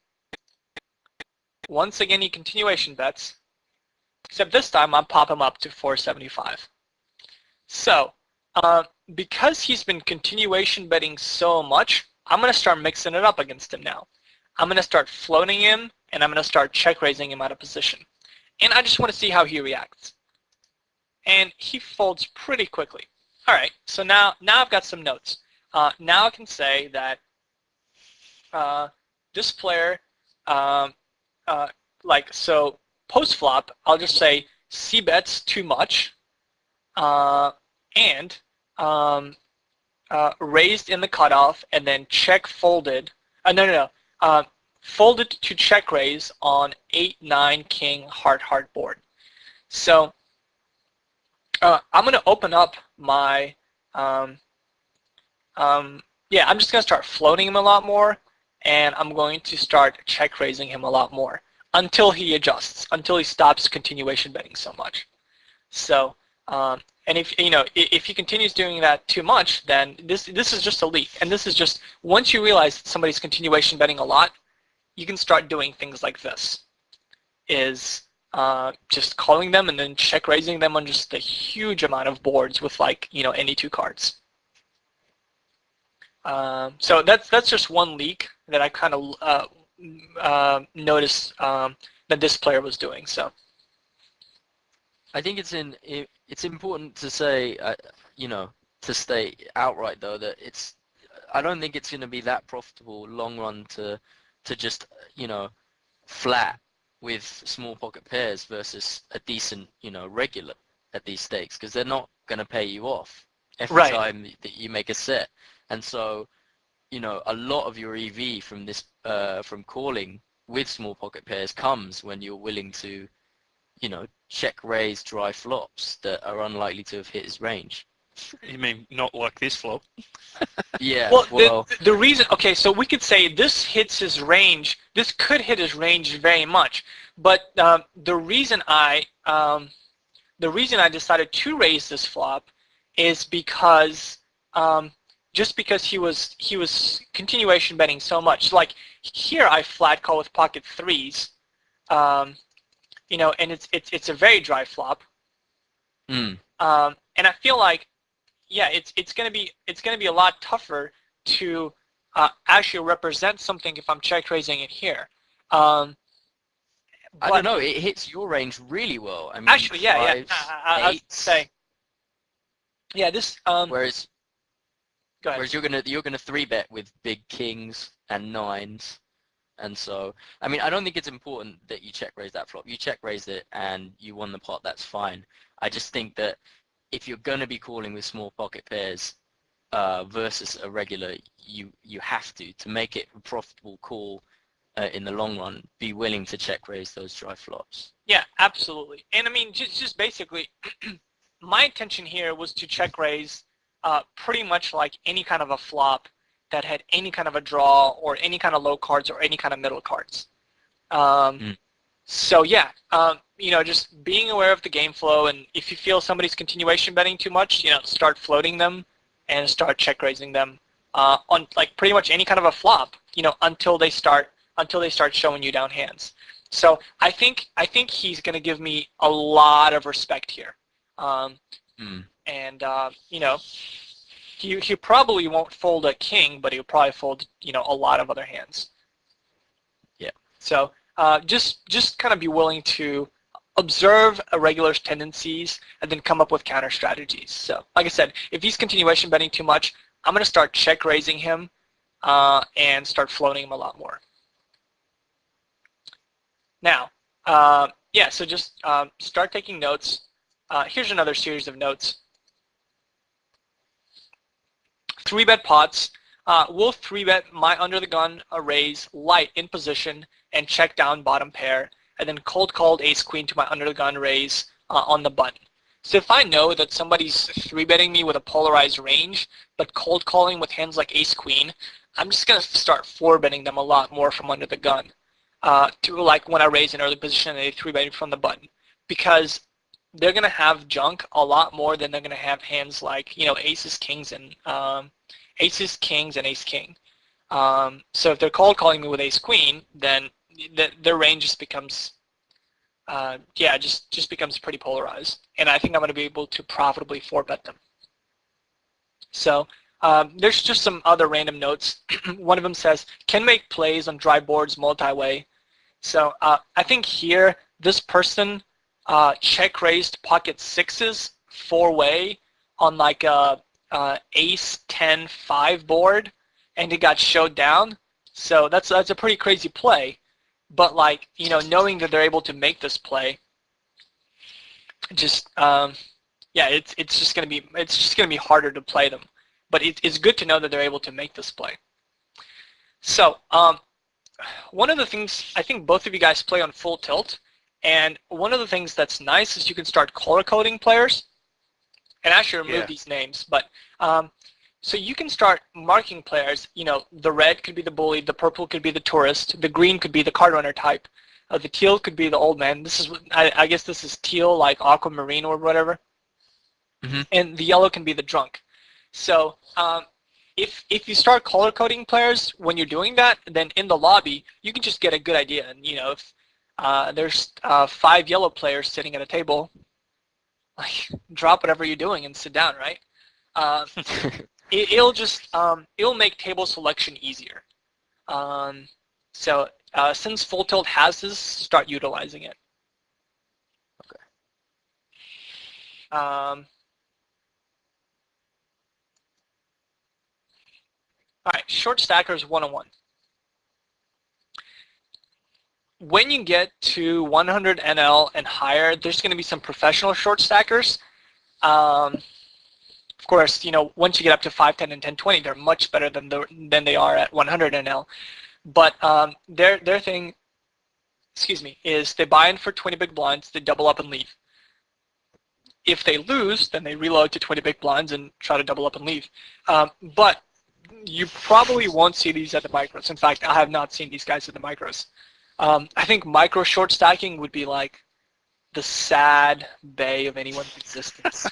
Speaker 1: Once again, he continuation bets, except this time I'm pop him up to 475. So, because he's been continuation betting so much, I'm going to start mixing it up against him now. I'm going to start floating him, and I'm going to start check raising him out of position. And I just want to see how he reacts. And he folds pretty quickly. All right, so now I've got some notes. Now I can say that this player, so post flop, I'll just say C bets too much, and raised in the cutoff, and then check folded. Folded to check raise on 8-9 king heart board. So I'm going to open up my I'm just going to start floating him a lot more, and I'm going to start check raising him a lot more until he adjusts, until he stops continuation betting so much. So, and if he continues doing that too much, then this is just a leak, and this is just, once you realize that somebody's continuation betting a lot, you can start doing things like this. Is just calling them and then check raising them on just a huge amount of boards with any 2 cards. So that's just one leak that I kind of noticed that this player was doing. So
Speaker 3: I think it's important to say, to state outright though that I don't think it's going to be that profitable long run to just flat with small pocket pairs versus a decent regular at these stakes, because they're not going to pay you off every time that you make a set. And so a lot of your EV from this from calling with small pocket pairs comes when you're willing to check raise dry flops that are unlikely to have hit his range.
Speaker 2: You mean not like this flop?
Speaker 3: Yeah.
Speaker 1: Well, the reason, okay, so we could say this hits his range. This could hit his range very much, but the reason I decided to raise this flop is because just because he was continuation betting so much. Like here, I flat call with pocket threes, and it's a very dry flop. And I feel like, yeah, it's gonna be a lot tougher to actually represent something if I'm check raising it here. I
Speaker 3: don't know. It hits your range really well. I mean,
Speaker 1: actually, yeah,
Speaker 3: fives,
Speaker 1: I would say, yeah, this.
Speaker 3: Whereas
Speaker 1: go ahead.
Speaker 3: Whereas you're gonna 3-bet with big kings and nines, and so I mean I don't think it's important that you check raise that flop. You check raise it and you won the pot. That's fine. I just think that if you're gonna be calling with small pocket pairs versus a regular, you have to make it a profitable call in the long run. Be willing to check raise those dry flops.
Speaker 1: Yeah, absolutely. And I mean just basically, my intention here was to check raise pretty much like any kind of a flop that had any kind of a draw or any kind of low cards or any kind of middle cards. So yeah, just being aware of the game flow, and if you feel somebody's continuation betting too much, start floating them and start check raising them on like pretty much any kind of a flop, until they start showing you down hands. So I think he's going to give me a lot of respect here, and he probably won't fold a king, but he'll probably fold a lot of other hands.
Speaker 3: Yeah.
Speaker 1: So just kind of be willing to observe a regular's tendencies and then come up with counter strategies. So like I said, if he's continuation betting too much, I'm going to start check raising him and start floating him a lot more. Now, so just start taking notes. Here's another series of notes. 3-bet pots. We'll 3-bet my under the gun raise light in position and check down bottom pair, and then cold called ace queen to my under the gun raise on the button. So if I know that somebody's 3-betting me with a polarized range, but cold calling with hands like ace queen, I'm just going to start 4-betting them a lot more from under the gun. To like when I raise an early position and they 3-bet from the button, because they're going to have junk a lot more than they're going to have hands like aces, kings, and ace king. So if they're cold calling me with ace queen, then their range just becomes just becomes pretty polarized, and I think I'm going to be able to profitably 4-bet them. So there's just some other random notes. One of them says, can make plays on dry boards multi-way. So I think here this person check raised pocket 6s 4-way on like a ace 10-5 board, and it got showed down. So that's a pretty crazy play. But like knowing that they're able to make this play, just it's just gonna be harder to play them. But it's good to know that they're able to make this play. So one of the things, I think both of you guys play on full tilt, and one of the things that's nice is you can start color coding players, and actually remove these names. But so you can start marking players. The red could be the bully, the purple could be the tourist, the green could be the card runner type, the teal could be the old man. This is I guess this is teal, like aquamarine or whatever, and the yellow can be the drunk. So if you start color coding players when you're doing that, then in the lobby you can just get a good idea. And if there's 5 yellow players sitting at a table, like drop whatever you're doing and sit down, right? It'll make table selection easier. So since full tilt has this, start utilizing it.
Speaker 3: Okay.
Speaker 1: All right, short stackers 101. When you get to 100 NL and higher, there's going to be some professional short stackers. Of course, once you get up to 510 and 1020, they're much better than they are at 100 NL. But their thing, is they buy in for 20 big blinds, they double up and leave. If they lose, then they reload to 20 big blinds and try to double up and leave. But you probably won't see these at the micros. In fact, I have not seen these guys at the micros. I think micro short stacking would be like the sad bay of anyone's existence.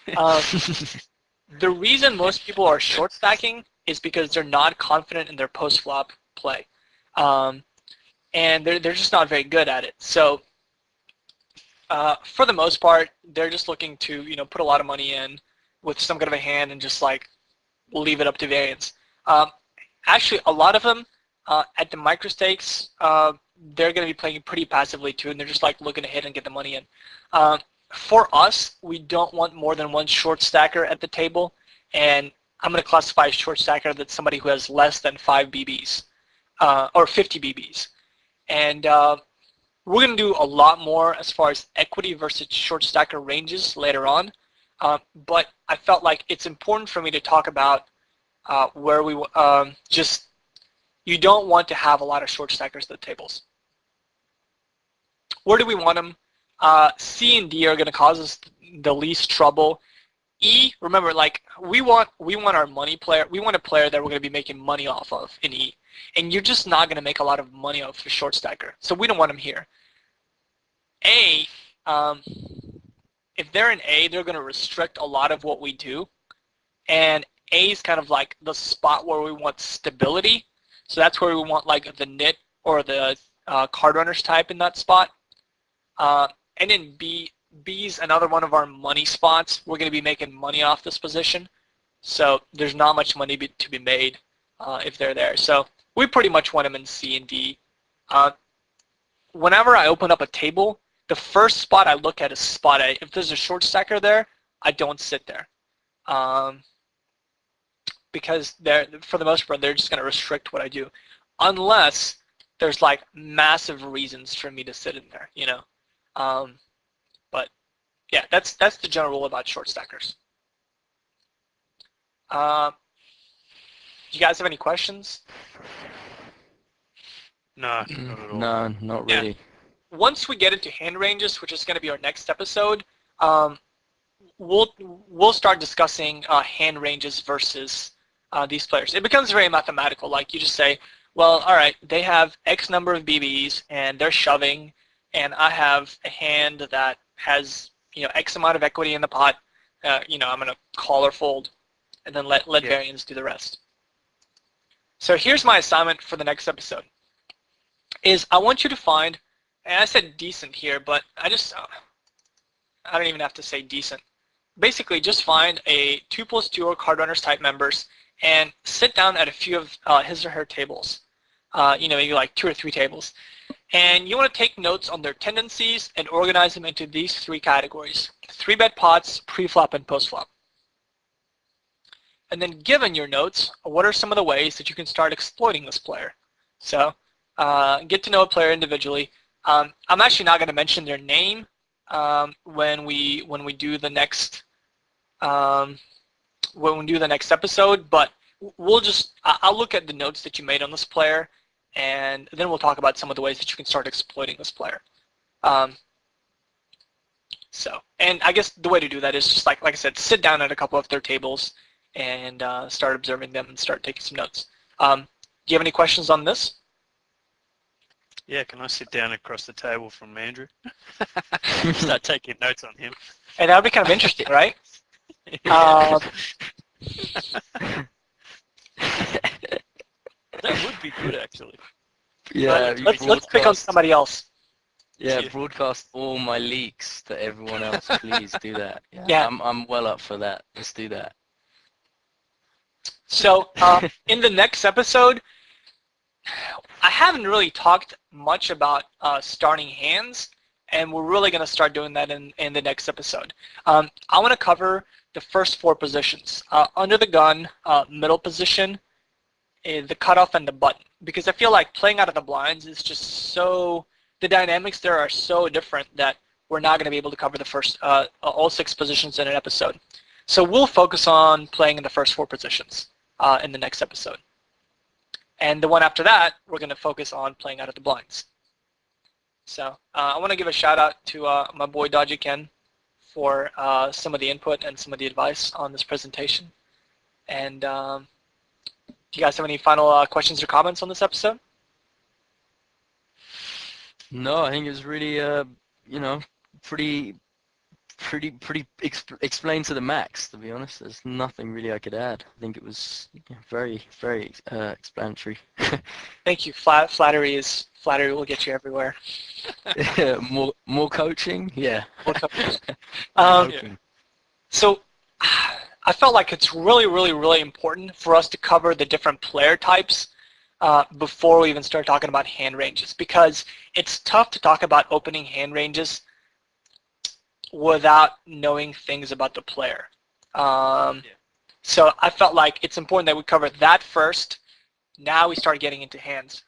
Speaker 1: The reason most people are short stacking is because they're not confident in their post flop play, and they're just not very good at it. So for the most part, they're just looking to put a lot of money in with some kind of a hand and just like leave it up to variance. Actually, a lot of them at the micro stakes, they're going to be playing pretty passively too, and they're just like looking to hit and get the money in. For us, we don't want more than one short stacker at the table, and I'm going to classify a short stacker that's somebody who has less than 5 BBs or 50 BBs. And we're going to do a lot more as far as equity versus short stacker ranges later on, but I felt like it's important for me to talk about where we you don't want to have a lot of short stackers at the tables. Where do we want them? C and D are going to cause us the least trouble. E, remember, like we want our money player. We want a player that we're going to be making money off of in E, and you're just not going to make a lot of money off a short stacker. So we don't want him here. A, if they're in A, they're going to restrict a lot of what we do, and A is kind of like the spot where we want stability. So that's where we want like the knit or the card runners type in that spot. And then B's another one of our money spots. We're going to be making money off this position. So there's not much money to be made if they're there. So we pretty much want them in C and D. Whenever I open up a table, the first spot I look at is spot A. If there's a short stacker there, I don't sit there. Because for the most part, they're just going to restrict what I do. Unless there's like massive reasons for me to sit in there, you know. But yeah, that's the general rule about short stackers. Do you guys have any questions?
Speaker 2: No, not at all.
Speaker 3: No, not really.
Speaker 1: Once we get into hand ranges, which is going to be our next episode, we'll start discussing hand ranges versus these players. It becomes very mathematical. Like you just say, well, all right, they have X number of BBs and they're shoving, and I have a hand that has X amount of equity in the pot. I'm going to call or fold, and then let variance do the rest. So here's my assignment for the next episode. Is I want you to find, and I said decent here, but I don't even have to say decent. Basically, just find a 2+2 or card runners type members and sit down at a few of his or her tables. Maybe like 2 or 3 tables. And you want to take notes on their tendencies and organize them into these 3 categories: 3-bet pots, pre-flop, and post-flop. And then given your notes, what are some of the ways that you can start exploiting this player? So get to know a player individually. I'm actually not going to mention their name when we do the next episode, but I'll look at the notes that you made on this player, and then we'll talk about some of the ways that you can start exploiting this player. And I guess the way to do that is just like I said, sit down at a couple of their tables and start observing them and start taking some notes. Do you have any questions on this?
Speaker 2: Yeah, can I sit down across the table from Andrew? Start taking notes on him.
Speaker 1: And that would be kind of interesting, right?
Speaker 2: That would be good, actually.
Speaker 3: Yeah.
Speaker 1: Let's pick on somebody else.
Speaker 3: Yeah, broadcast all my leaks to everyone else. Please do that.
Speaker 1: Yeah.
Speaker 3: I'm well up for that. Let's do that.
Speaker 1: So in the next episode, I haven't really talked much about starting hands, and we're really going to start doing that in the next episode. I want to cover the first 4 positions: under the gun, middle position, the cutoff, and the button. Because I feel like playing out of the blinds is just so, the dynamics there are so different that we're not going to be able to cover the first all 6 positions in an episode. So we'll focus on playing in the first 4 positions in the next episode. And the one after that, we're going to focus on playing out of the blinds. So I want to give a shout out to my boy Dodgy Ken for some of the input and some of the advice on this presentation. And do you guys have any final questions or comments on this episode?
Speaker 3: No, I think it was really, pretty explained to the max, to be honest. There's nothing really I could add. I think it was very, very explanatory.
Speaker 1: Thank you. Flattery will get you everywhere.
Speaker 3: More coaching? Yeah.
Speaker 1: More coaching. So I felt like it's really, really, really important for us to cover the different player types before we even start talking about hand ranges, because it's tough to talk about opening hand ranges without knowing things about the player. So I felt like it's important that we cover that first. Now we start getting into hands.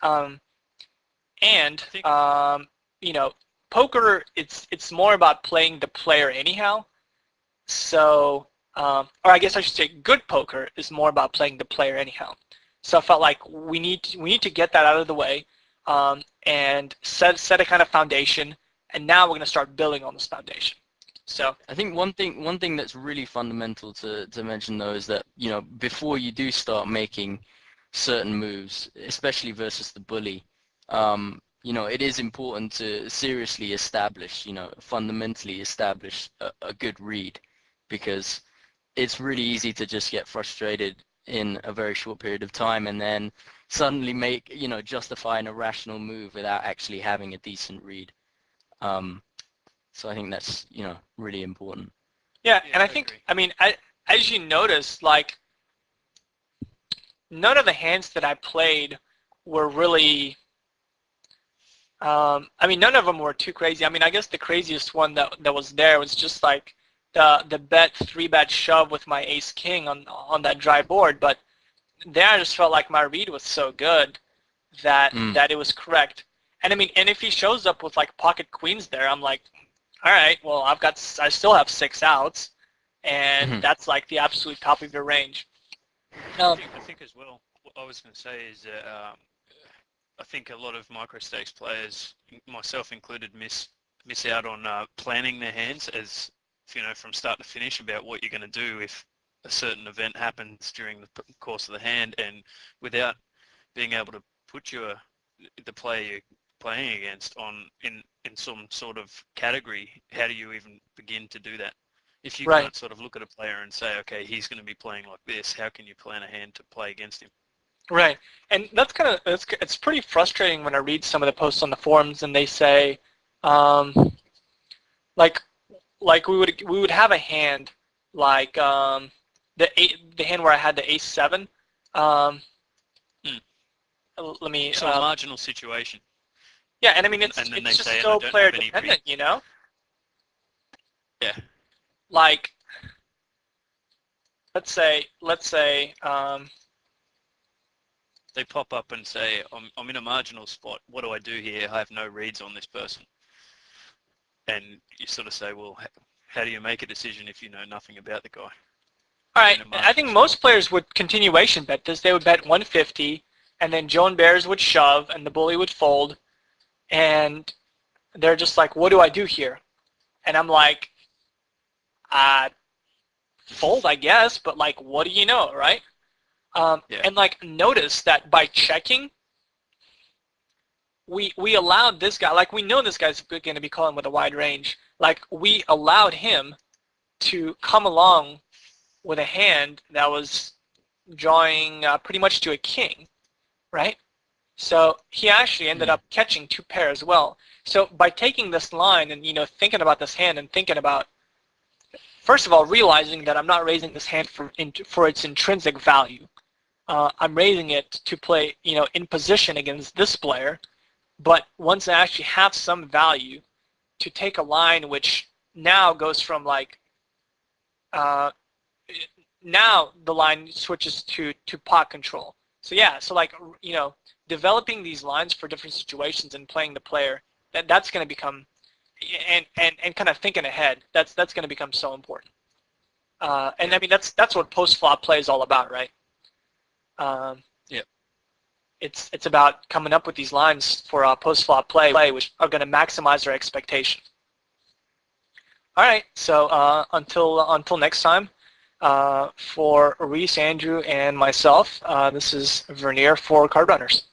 Speaker 1: Poker, it's more about playing the player anyhow. So, or I guess I should say good poker is more about playing the player anyhow. So I felt like we need to get that out of the way and set a kind of foundation, and now we're going to start building on this foundation. So
Speaker 3: I think one thing that's really fundamental to mention though is that, you know, before you do start making certain moves, especially versus the bully, you know, it is important to seriously establish, you know, fundamentally establish a good read, because it's really easy to just get frustrated in a very short period of time and then suddenly make, you know, justify an irrational move without actually having a decent read. So I think that's, you know, really important.
Speaker 1: yeah,
Speaker 2: Yeah,
Speaker 1: and I
Speaker 2: I
Speaker 1: think,
Speaker 2: agree.
Speaker 1: I mean, as you notice, like none of the hands that I played were really. I mean, none of them were too crazy. I mean, I guess the craziest one that was there was just like the bet 3-bet shove with my ace king on that dry board. But there, I just felt like my read was so good that
Speaker 3: Mm.
Speaker 1: that it was correct. And I mean, and if he shows up with like pocket queens there, I'm like, all right, well, I still have 6 outs, and
Speaker 3: Mhm.
Speaker 1: that's like the absolute top of your range.
Speaker 2: I think as well, what I was going to say is that I think a lot of microstakes players, myself included, miss out on planning their hands as, you know, from start to finish about what you're going to do if a certain event happens during the course of the hand, and without being able to put the player you're playing against in some sort of category, how do you even begin to do that? If you
Speaker 1: Right.
Speaker 2: can't sort of look at a player and say, okay, he's going to be playing like this, how can you plan a hand to play against him?
Speaker 1: Right, and that's kind of it's pretty frustrating when I read some of the posts on the forums and they say, um, like we would have a hand like the hand where I had the ace 7. Um,
Speaker 2: Hmm.
Speaker 1: let me
Speaker 2: So a marginal situation,
Speaker 1: yeah, and I mean it's
Speaker 2: and then they
Speaker 1: it's just
Speaker 2: say, and I
Speaker 1: so
Speaker 2: don't
Speaker 1: player
Speaker 2: have any read.
Speaker 1: dependent, you know.
Speaker 2: Yeah,
Speaker 1: Like let's say
Speaker 2: they pop up and say, I'm in a marginal spot. What do I do here? I have no reads on this person. And you sort of say, well, how do you make a decision if you know nothing about the guy?
Speaker 1: all
Speaker 2: You're
Speaker 1: right,
Speaker 2: in a
Speaker 1: I
Speaker 2: marginal
Speaker 1: think most
Speaker 2: spot.
Speaker 1: players would continuation bet this. They would bet 150, and then Joan Bears would shove, and the bully would fold, and they're just like, what do I do here? And I'm like, fold, I guess, but like, what do you know, right?
Speaker 2: Yeah.
Speaker 1: And like, notice that by checking, we allowed this guy, like we know this guy's going to be calling with a wide range. Like we allowed him to come along with a hand that was drawing pretty much to a king, right? So he actually ended
Speaker 3: Mm.
Speaker 1: up catching 2 pair as well. So by taking this line and thinking about this hand and thinking about, first of all, realizing that I'm not raising this hand for its intrinsic value. I'm raising it to play in position against this player. But once I actually have some value, to take a line which now goes from like uh, now the line switches to pot control. So yeah, so like developing these lines for different situations and playing the player, that's going to become and kind of thinking ahead. That's going to become so important. And
Speaker 2: Yeah.
Speaker 1: I mean that's what post flop play is all about, right? Um,
Speaker 2: Yeah.
Speaker 1: it's about coming up with these lines for post flop play, which are going to maximize their expectation. All right, so until next time, for Reese, Andrew, and myself, this is Vernier for Card Runners.